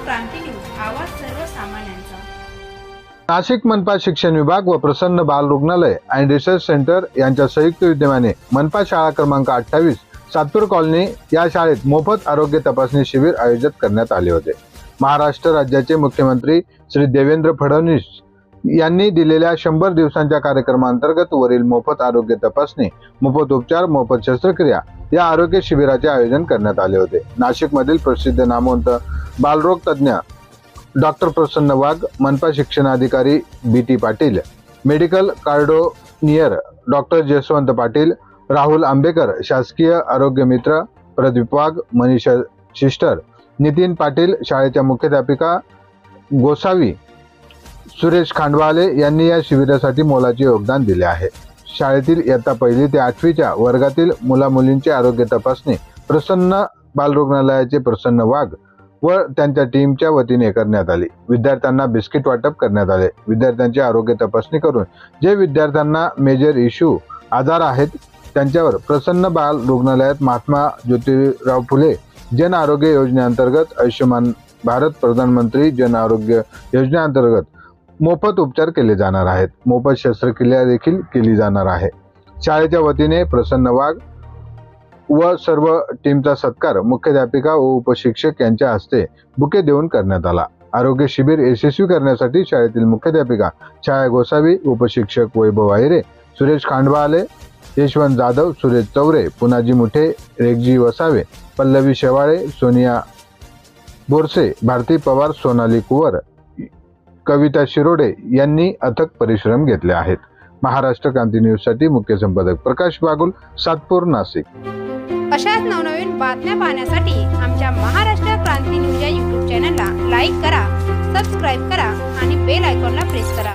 क्रांती news, आवाज सर्वसामान्यांचा। नाशिक मनपा शिक्षण विभाग व प्रसन्न बाल रुग्णालय आणि रिसर्च सेंटर यांच्या संयुक्त विद्यमाने मनपा शाळा क्रमांक 28 सातपूर कॉलनी या शाळेत मोफत आरोग्य तपासणी शिबिर आयोजित करण्यात आले होते। महाराष्ट्र राज्याचे मुख्यमंत्री श्री देवेंद्र फडणवीस यांनी दिलेल्या 100 दिवसांच्या कार्यक्रमांतर्गत वरील मोफत आरोग्य तपासणी, मोफत उपचार, मोफत शस्त्रक्रिया या आरोग्य शिबिराचे आयोजन करण्यात आले होते। नाशिक मधील प्रसिद्ध नामवंत बालरोग तज्ञ डॉक्टर प्रसन्न वाघ, मनपा शिक्षणाधिकारी BT पाटील, मेडिकल कार्डिओनियर डॉक्टर जसवंत पाटील, राहुल आंबेकर, शासकीय आरोग्य मित्र प्रदीप वाघ, मनीषा सिस्टर, नितीन पाटील, शाळेच्या मुख्याध्यापिका गोसावी, सुरेश खांडवाले यांनी या शिबिरासाठी मोलाचे योगदान दिले आहे। शाळेतील इयत्ता 1ली ते 8वीच्या वर्गातील मुलामुलींची आरोग्य तपासणी प्रसन्न बाल रुग्णालयाचे प्रसन्न वाघ व त्यांच्या टीमच्या वतीने करण्यात आली। विद्यार्थ्यांना बिस्किट वाटप करण्यात आले। विद्यार्थ्यांची आरोग्य तपासणी करून जे विद्यार्थ्यांना मेजर इश्यू आजार आहेत त्यांच्यावर प्रसन्न बाल रुग्णालयात महात्मा ज्योतिराव फुले जन आरोग्य योजनेअंतर्गत आयुष्यमान भारत प्रधानमंत्री जन आरोग्य योजनेअंतर्गत मोफत उपचार केले जाणार आहेत। मोफत शस्त्रक्रिया देखील केली जाणार आहे। शाळेच्या वतीने प्रसन्न वाघ व सर्व टीमचा सत्कार मुख्याध्यापिका व उपशिक्षक यांच्या हस्ते बुके देऊन करण्यात आला। आरोग्य शिबिर यशस्वी करण्यासाठी शाळेतील मुख्याध्यापिका छाया गोसावी, उपशिक्षक वैभव आहिरे, सुरेश खांडवाले, यशवंत जाधव, सुरेश चौरे, पुनाजी मुठे, रेगजी वसावे, पल्लवी शेवाळे, सोनिया बोरसे, भारती पवार, सोनाली कुवर, कविता शिरोडे यांनी अथक परिश्रम घेतले आहेत। महाराष्ट्र क्रांती न्यूज साठी मुख्य संपादक प्रकाश बागुल, सातपूर, नाशिक। अशाच नवनवीन बातम्या पाहण्यासाठी आमच्या महाराष्ट्र क्रांती न्यूज या YouTube चॅनलला लाईक करा, सबस्क्राईब करा आणि बेल आयकॉनला प्रेस करा।